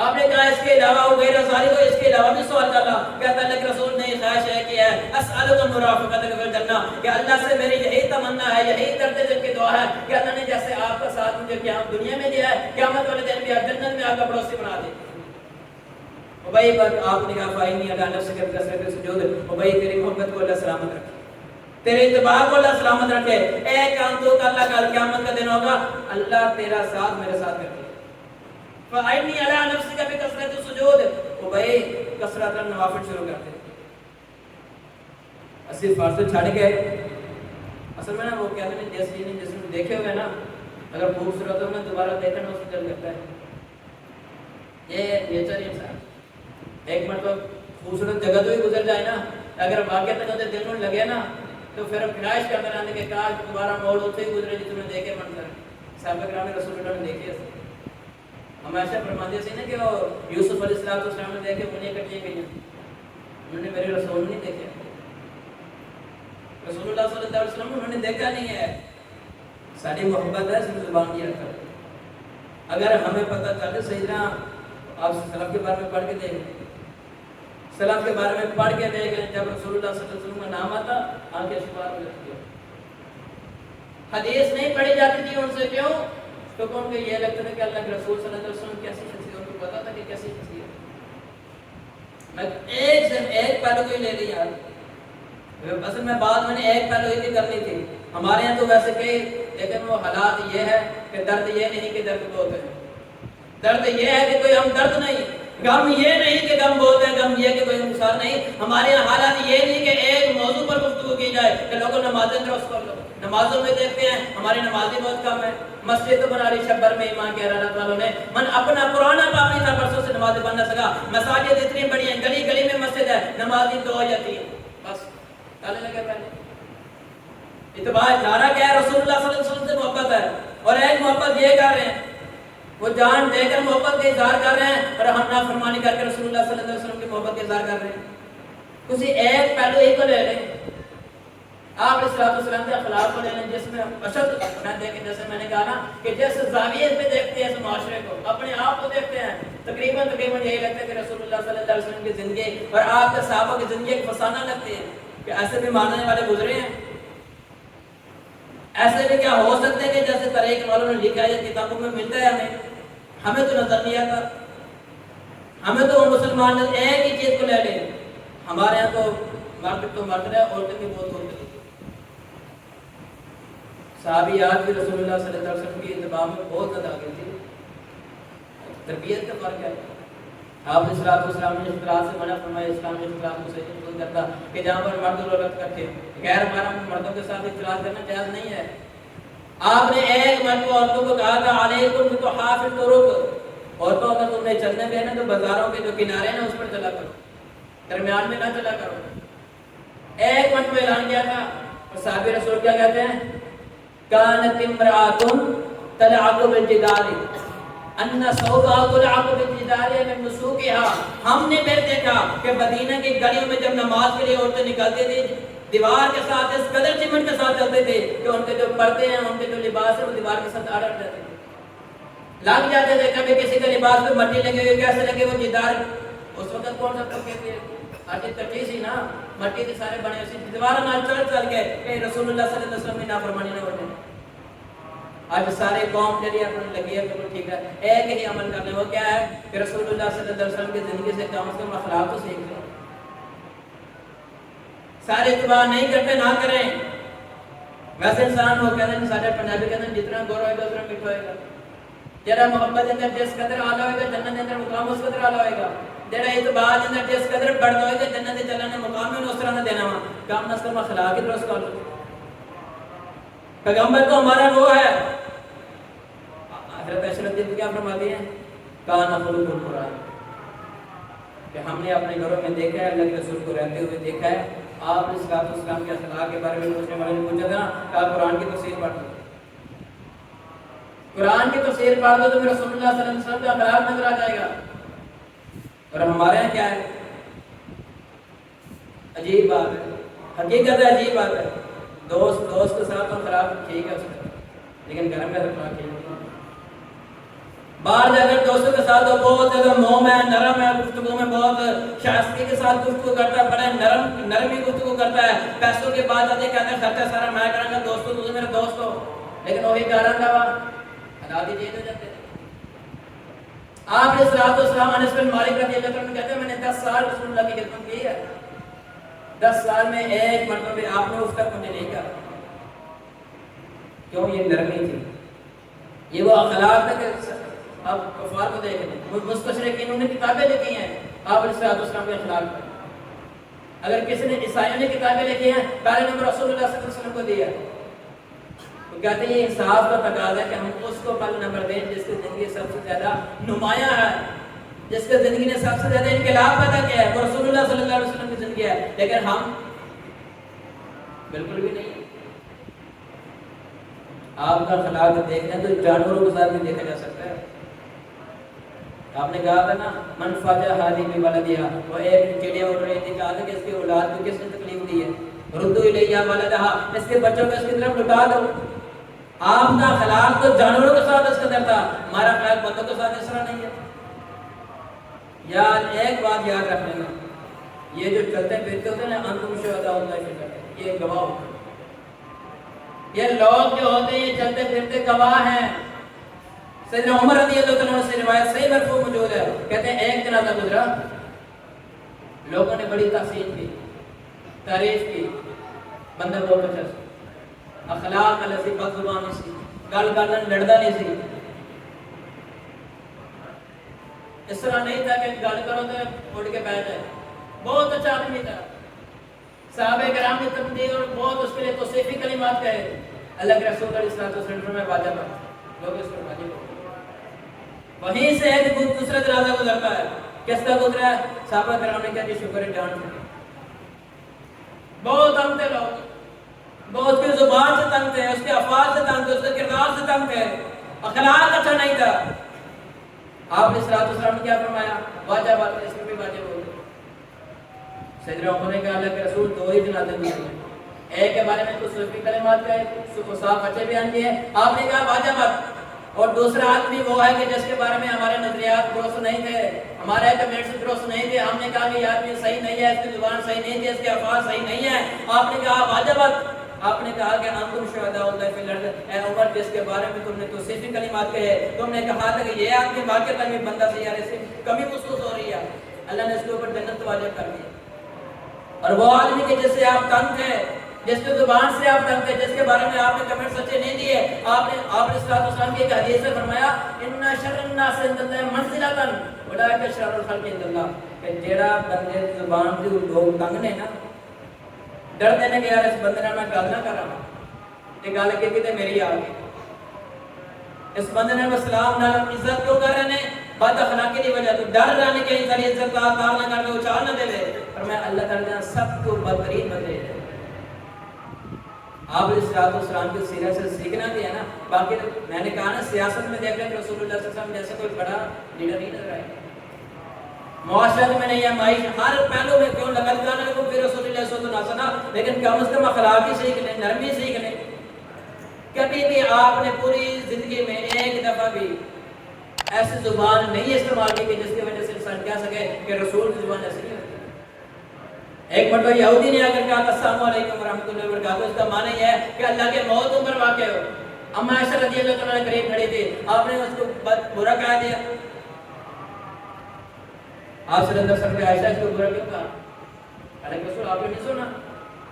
آپ نے کہا اس کے علاوہ وہ غیر ازاری کو اس کے علاوہ بھی سوال کر رہا کہتا اللہ کے رسول نے خواہش ہے کہ ہے اسالک مرافقتک فی الجنہ کہ اللہ سے میری یہی تمنا ہے یہی درد دل کی دعا ہے کہ اللہ نے جیسے آپ کا ساتھ مجھے قیامت دنیا میں دیا ہے قیامت والے دن بھی جنت میں آپ کا پڑوسی بنا دے. ابی پر آپ نے کہا فائنی علی نفسک بکثرۃ السجود. ابی تیری محبت کو اللہ سلامت رکھے تیرے اتباع کو اللہ سلامت رکھے. ایک کام تو اللہ کا قیامت کا دن ہوگا اللہ تیرا ساتھ میرے ساتھ کر دے. فائنی علی نفسک بکثرۃ السجود. ابی کثرت النوافل شروع کر دے. اسی فرض چھڑ گئے اصل میں نا وہ کہتے ہیں جس چیز جس نے دیکھے ہوئے نا اگر خوبصورت ہو نا دوبارہ دیکھنا اس کو دل کرتا ہے. یہ نیچر انسان ایک مرتبہ خوبصورت جگہ تو ہی گزر جائے نا اگر واقعہ تک دل میں لگے نا تو پھر خواہش کرتے رہتے کہ کاش دوبارہ موڑ اتنے ہی گزرے جس نے دیکھے منظر. صحابہ کرام نے رسول اللہ نے دیکھے ہمیشہ فرماتے تھے نا کہ وہ یوسف علیہ السلام نے دیکھے انہیں کٹیاں گئی انہوں نے میرے رسول نہیں دیکھے رسول اللہ صلی اللہ علیہ وسلم انہوں نے دیکھا نہیں ہے. ساری محبت ہے صرف زبان کی رکھا. اگر ہمیں پتہ چلے صحیح طرح آپ سلف کے بارے میں پڑھ کے دیکھیں سلف کے بارے میں پڑھ کے دیکھیں جب رسول اللہ صلی اللہ علیہ وسلم کا نام آتا آنکھیں شفار ہو جاتی ہیں. حدیث نہیں پڑھی جاتی تھی ان سے کیوں کیونکہ ان کو یہ لگتا تھا کہ اللہ کے رسول صلی اللہ علیہ وسلم کیسی شخصیت ان کو پتا تھا کہ کیسی شخصیت. میں ایک پہلو کو ہی لے لیا اصل میں بات میں نے ایک پہلو ہی کرنی تھی. ہمارے یہاں تو ویسے کئی لیکن وہ حالات یہ ہے کہ درد یہ نہیں کہ درد بہت ہے. درد یہ ہے کہ کوئی ہم درد نہیں غم یہ نہیں کہ غم بہت ہے غم یہ کہ کوئی نقصان نہیں. ہمارے یہاں حالات یہ نہیں کہ ایک موضوع پر گفتگو کی جائے کہ لوگوں نمازیں درست کر لو. نمازوں میں دیکھتے ہیں ہماری نمازیں بہت کم ہے. مسجد تو بنا رہی شبر میں ایمان کہہ رہا اللہ نے من اپنا پرانا کام نہیں تھا برسوں سے نمازیں پڑھ نہ سکا. مساجد اتنی بڑی ہیں گلی گلی میں مسجد ہے نمازی 2 یا 3 بس تالے لگے پہلے. اتباع نعرہ کیا ہے رسول اللہ صلی اللہ علیہ وسلم سے محبت ہے اور ایک محبت یہ کر رہے ہیں وہ جان دے کر محبت کا اظہار کر رہے ہیں اور ہم نافرمانی کر کے رسول اللہ صلی اللہ علیہ وسلم کی محبت کا اظہار کر رہے ہیں. کسی ایک پہلو ہی کو لے لیں. آپ علیہ السلام کے اخلاق کو لے لیں جس میں اشد میں دیکھیں جیسے میں نے کہا نا کہ جس زاویے پہ دیکھتے ہیں اس معاشرے کو اپنے آپ کو دیکھتے ہیں تقریباً یہی لگتا ہے کہ رسول اللہ صلی اللہ علیہ وسلم کی زندگی اور آپ کے صحابہ کی زندگی ایک فسانہ لگتی ہے کہ ایسے بھی ماننے والے گزرے ہیں. ایسے بھی کیا ہو سکتے ہیں کہ جیسے طریق والوں نے لکھا ہے کتابوں میں ملتا ہے ہمیں تو نظر نہیں آتا. ہمیں تو مسلمان ایک ہی چیز کو لے لیں ہمارے یہاں تو مرد ہے عورتیں بھی بہت ہوتی ہیں. صحابیات بھی رسول اللہ صلی اللہ علیہ وسلم کی اتباع میں بہت زیادہ آگے تھی. تربیت کا فرق ہے. آپ نے صلی اللہ علیہ وسلم نے اختلاط سے منع فرمایا اسلام نے اختلاط کو صحیح نہیں کرتا کہ جہاں پر مرد اور عورت کرتے غیر محرم مردوں کے ساتھ اختلاط کرنا جائز نہیں ہے. آپ نے ایک مرتبہ عورتوں کو کہا تھا علیکم بطحاف الطرق عورتوں اگر تم نے چلنے پہ نا تو بازاروں کے جو کنارے ہیں اس پر چلا کرو درمیان میں نہ چلا کرو. ایک مرتبہ اعلان کیا تھا اور صحابی رسول کیا کہتے ہیں کانت امرأۃ تلعب بالجدار ان ثوبها تلعب بالجدار من نسوکها. ہم نے پھر دیکھا کہ مدینہ کی گلیوں میں جب نماز کے لیے عورتیں نکلتی تھی دیوار کے ساتھ اس قدر چمٹ کے ساتھ چلتے تھے کہ ان کے جو پردے ہیں ان کے جو لباس ہے وہ دیوار کے ساتھ اڑ جاتے تھے لگ جاتے تھے. کبھی کسی کے لباس پہ مٹی لگی ہوئی کیسے لگے وہ جدار اس وقت کون سا پکے تھے آج کچی سی نا مٹی کے سارے بنے ہوئے دیوار نہ چل کے کہ رسول اللہ صلی اللہ علیہ وسلم کی نافرمانی نہ ہو جائے. آج سارے قوم جڑی اپنے لگی ہے بالکل ٹھیک ہے ایک ہی عمل کرنے وہ کیا ہے کہ رسول اللہ صلی اللہ علیہ وسلم کی زندگی سے کم از کم اخلاق تو سیکھ لیں. سارے اتباع نہیں کرتے نہ کریں. ویسے انسان وہ کہتے ہیں سارے پنجابی کہتے ہیں جتنا گورا ہوئے گا اتنا میٹھا ہوئے گا. جرا محبت اندر جس قدر آلہ ہوئے گا جنت اندر مقام اس قدر آلہ ہوئے گا. جڑا اعتبار جنہیں جس قدر بڑھنا ہوئے کہ جنت چلنے نے مقام میں اس طرح نہ دینا ہوا کام نسل میں خلا کی درست کر لو پیغمبر تو ہمارا وہ ہے حضرت عائشہ رضی اللہ کیا فرماتی ہیں کان خلق القرآن کہ ہم نے اپنے گھروں میں دیکھا ہے اللہ کے رسول کو رہتے ہوئے دیکھا ہے آپ نے صلی اللہ علیہ وسلم کے اخلاق کے بارے میں پوچھنے والے نے پوچھا تھا کہ قرآن کی تفسیر پڑھ دو قرآن کی تفسیر پڑھ دو تو رسول اللہ صلی اللہ علیہ وسلم کا اخلاق نظر آ جائے گا اور ہمارے یہاں کیا ہے عجیب بات ہے حقیقت ہے عجیب بات ہے دوست کے ساتھ تو خراب ٹھیک ہے اس کا لیکن گھر میں رکھنا ٹھیک ہے باہر جا کر دوستوں کے ساتھ بہت زیادہ موم ہے نرم ہے گفتگو میں بہت شائستگی کے ساتھ گفتگو کرتا ہے بڑے نرمی گفتگو کرتا ہے پیسوں کے بعد آتے کہتے ہیں خرچہ سارا میں کروں گا دوستوں تو میرے دوست ہو لیکن وہی گھر آتا ہوا حالات ہی چینج ہو جاتے ہیں آپ نے صلاۃ والسلام انس بن مالک رضی اللہ عنہ کہتے ہیں میں نے 10 سال رسول اللہ کی خدمت کی ہے 10 سال میں ایک مرتبہ آپ نے اس تک مجھے نہیں کہا کیوں یہ نرمی تھی یہ وہ اخلاق تھا کہ آپ کفار کو دیکھ لیں مستشرقین انہوں نے کتابیں لکھی ہیں آپ علیہ السلام کے اخلاق پر اگر کسی نے عیسائیوں نے کتابیں لکھی ہیں پہلے نمبر رسول اللہ صلی اللہ علیہ وسلم کو دیا تو کہتے ہیں یہ انصاف کا تقاضا ہے کہ ہم اس کو پہلے نمبر دیں جس کی زندگی سب سے زیادہ نمایاں ہے جس کی زندگی نے سب سے زیادہ انقلاب پیدا کیا ہے وہ رسول اللہ صلی اللہ علیہ وسلم کی زندگی ہے لیکن ہم بالکل بھی نہیں آپ کا اخلاق دیکھنا تو جانوروں کے ساتھ بھی دیکھا جا سکتا ہے آپ نے کہا تھا نا من فاجا ہادی میں ولدیا وہ ایک چڑیا اڑ رہی تھی کہا تھا کہ اس کی اولاد کو کس نے تکلیف دی ہے ردو الیہ ولدہا اس کے بچوں کو اس کی طرف لٹا دو آپ کا اخلاق تو جانوروں کے ساتھ اس قدر تھا ہمارا اخلاق بندوں کے ساتھ اس طرح نہیں ہے یار ایک بات یاد رکھ لینا یہ جو چلتے پھرتے ہوتے ہیں نا انتم شہداء اللہ فی الارض یہ گواہ ہوتے ہیں یہ لوگ جو ہوتے ہیں یہ چلتے پھرتے گواہ ہیں سیدنا عمر رضی اللہ عنہ سے روایت صحیح مرفوع موجود ہے کہتے ہیں ایک جنازہ گزرا لوگوں نے بڑی تحسین کی تعریف کی بندہ بہت اچھا سی اخلاق السی بد زبان سی گل کرنا لڑدا نہیں سی اس طرح نہیں تھا کہ گل کرو تو اٹھ کے بیٹھ جائے بہت اچھا آدمی تھا صحابہ کرام نے تبلیغ اور بہت اس کے لیے توصیفی کلمات کہے اللہ کے رسول علیہ الصلوۃ والسلام میں واجب ہے لوگ اس پر واجب وہیں سے ایک دوسرا جنازہ گزرتا ہے کس کا گزرا ہے صحابہ کرام نے کہا کہ شکر ہے جان بہت تنگ تھے لوگ بہت کی زبان سے تنگ تھے اس کے افعال سے تنگ تھے اس کے کردار سے تنگ تھے اخلاق اچھا نہیں تھا آپ نے صلی اللہ علیہ وسلم نے کیا فرمایا واجب ہے اس میں بھی واجب ہو گئے سیدنا عمر نے کہا اللہ کے رسول دو ہی جنازے گزرے ایک کے بارے میں کچھ صوفی کلمات کہے صاف اچھے بیان کیے آپ نے کہا واجب اور دوسرا آدمی وہ ہے کہ جس کے بارے میں ہمارے نظریات درست نہیں تھے ہمارے کمنٹس درست نہیں تھے ہم نے کہا کہ یہ آدمی صحیح نہیں ہے اس کی زبان صحیح نہیں تھی اس کے الفاظ صحیح نہیں ہے آپ نے کہا واجب آپ نے کہا کہ انتم شہداء اللہ فی الارض اے عمر جس کے بارے میں تم نے توصیفی کلمات کہے تم نے کہا تھا کہ یہ آدمی واقعہ میں بندہ سے یار اس سے کمی محسوس ہو رہی ہے اللہ نے اس کے اوپر جنت واجب کر دی اور وہ آدمی کہ جس سے آپ تنگ تھے جس کے زبان سے آپ تنگ تھے جس کے بارے میں آپ نے کمنٹ سچے نہیں دیے آپ نے صلی اللہ علیہ وسلم کی ایک حدیث سے فرمایا ان شر الناس عند اللہ منزلۃ اولئک شر الخلق عند اللہ کہ جیڑا بندے زبان سے لوگ تنگ نے نا ڈر دینے کہ یار اس بندے نے میں گل نہ کر رہا یہ گل کی تے میری آ گئی اس بندے نے اسلام نال عزت کیوں کر رہے ہیں بد اخلاقی کی وجہ تو ڈر رہنے کہ انسان عزت کا کار نہ کر کے اچھال نہ دے پر میں اللہ تعالی نے سب کو بدترین بندے آپ علیہ السلام کی سیرت سے سیکھنا بھی ہے نا باقی میں نے کہا نا سیاست میں دیکھ رہے کہ رسول اللہ صلی اللہ علیہ وسلم جیسے کوئی بڑا لیڈر نہیں نظر آئے معاشرت میں نہیں ہے معیشت ہر پہلو میں کیوں لگت کرنا کو پھر رسول اللہ صلی اللہ علیہ وسلم لیکن کم از کم اخلاقی سیکھ لیں نرمی سیکھ لیں کبھی بھی آپ نے پوری زندگی میں ایک دفعہ بھی ایسی زبان نہیں استعمال کی کہ جس کی وجہ سے انسان کہہ سکے کہ رسول کی زبان ایسی نہیں ہوتی ایک مرتبہ یہودی نے اگر کہا السلام علیکم ورحمۃ اللہ وبرکاتہ اس کا معنی یہ ہے کہ اللہ کے موت پر واقع ہو اما عائشہ رضی اللہ عنہا قریب کھڑی تھی آپ نے اس کو برا کہہ دیا آپ صلی اللہ علیہ وسلم عائشہ اس کو برا کیوں کہا اللہ کے رسول آپ نے نہیں سنا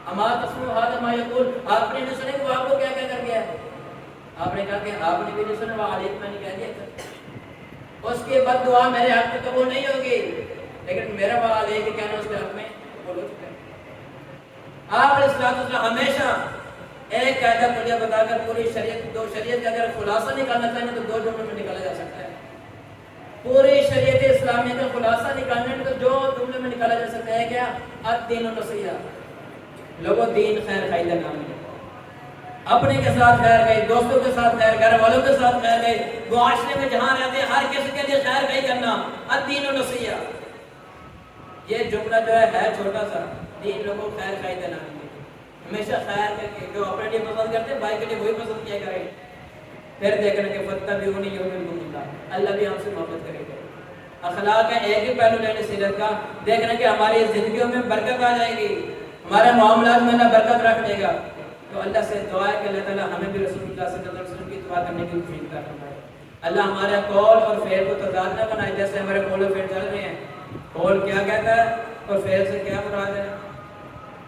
اما تسمعوا هذا ما يقول آپ نے نہیں سنا وہ آپ کو کیا کہہ کر گیا آپ نے کہا کہ آپ نے بھی نہیں سنا وہ علیکم میں نے کہہ دیا اس کے بعد دعا میرے حق میں قبول نہیں ہوگی لیکن میرا بوال ہے کہ کہنا اس کے حق میں بولو چکے. آپ علیہ السلام ہمیشہ ایک قاعدہ مجھے بتا کر پوری شریعت، دو شریعت کا اگر خلاصہ نکالنا چاہیں تو 2 جملوں میں نکالا جا سکتا ہے. پوری شریعت اسلامیہ کا خلاصہ نکالنے میں تو جو جملے میں نکالا جا سکتا ہے کیا؟ الدین النصیحہ. لوگوں دین خیر خائی کا نام ہے. اپنے کے ساتھ خیر خائی، دوستوں کے ساتھ خیر، گھر والوں کے ساتھ خیر خائی، معاشرے میں جہاں رہتے ہیں ہر کسی کے لیے خیر خائی کرنا. الدین النصیحہ یہ جملہ جو ہے چھوٹا سا. دین لوگوں خیر خائی کا نام ہے. ہمیشہ خیر کر کے جو اپنے لیے پسند کرتے ہیں بھائی کے لیے وہی پسند کیا کریں. پھر دیکھنا کہ فَاتَّبِعُونِی یُحْبِبْکُمُ اللَّہ، اللہ بھی ہم سے محبت کرے گا. اخلاق کا ایک ہی پہلو لینے سیرت کا، دیکھنا کہ ہماری زندگیوں میں برکت آ جائے گی، ہمارے معاملات میں اللہ برکت رکھ دے گا. تو اللہ سے دعا ہے کہ اللہ تعالیٰ ہمیں بھی رسول اللہ صلی اللہ علیہ وسلم کی اتباع کرنے کی توفیق عطا فرمائے. اللہ ہمارے قول اور فعل کو تضاد نہ بنائے. جیسے ہمارے قول و فعل چل رہے ہیں، قول کیا کہتا ہے اور فعل سے کیا مراد ہے.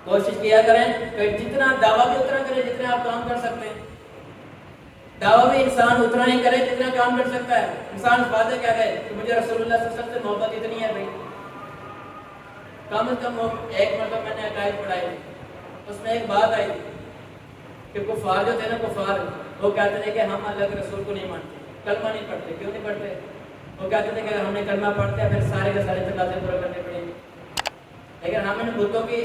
کوشش کیا کریں کہ جتنا دعویٰ بھی اتنا کریں جتنا آپ کام کر سکتے ہیں. دعویٰ بھی انسان اتنا ہی کرے جتنا کام کر سکتا ہے. انسان واضح کہہ رہے کہ مجھے رسول اللہ صلی اللہ علیہ وسلم سے محبت اتنی ہے بھائی. کم از کم ایک مرتبہ میں نے عقائد پڑھائی، اس میں ایک بات آئی کہ کفار جو تھے نا، کفار وہ کہتے تھے کہ ہم اللہ کے رسول کو نہیں مانتے، کلمہ نہیں پڑھتے. کیوں نہیں پڑھتے؟ وہ کہتے تھے کہ ہم نے کلمہ پڑھتے ہیں پھر سارے کے سارے تقاضے پورے کرنے پڑیں گے. لیکن ہم ان بتوں کی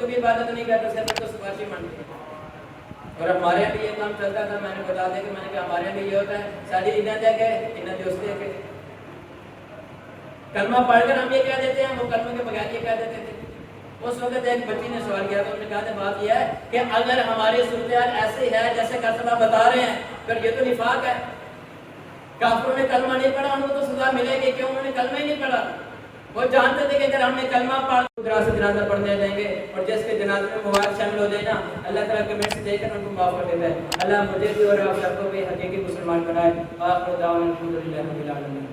بھی عبادت نہیں کرتے، صرف تو سفارشی مانتے ہیں. اور ہمارے یہاں بھی یہ کام چلتا تھا. میں نے بتا دیا کہ میں نے کہا ہمارے یہاں بھی یہ ہوتا ہے، ساری چیزیں دے کے انہیں دوست دے کے کلمہ پڑھ کر ہم یہ کہہ دیتے ہیں، وہ کلمہ کے بغیر یہ کہہ دیتے تھے. اس وقت ایک بچی نے سوال کیا تو انہوں نے کہا کہ بات یہ ہے کہ اگر ہماری صورتحال ایسی ہے جیسے کاسبہ بتا رہے ہیں پھر یہ تو نفاق ہے. کافروں نے کلمہ نہیں پڑھا، ان کو تو سزا ملے گی. کیوں؟ انہوں نے کلمہ ہی نہیں پڑھا. وہ جانتے تھے کہ اگر ہم نے کلمہ پڑھ تو سے جنازہ پڑھنے دیں گے، اور جس کے جنازے میں موبائل شامل ہو جائے نا، اللہ تعالیٰ کے میسج دے کر ان کو معاف کر دیتا ہے. اللہ مجھے بھی اور آپ سب کو بھی حقیقی مسلمان بنائے. آخر دعوانا الحمدللہ رب العالمین.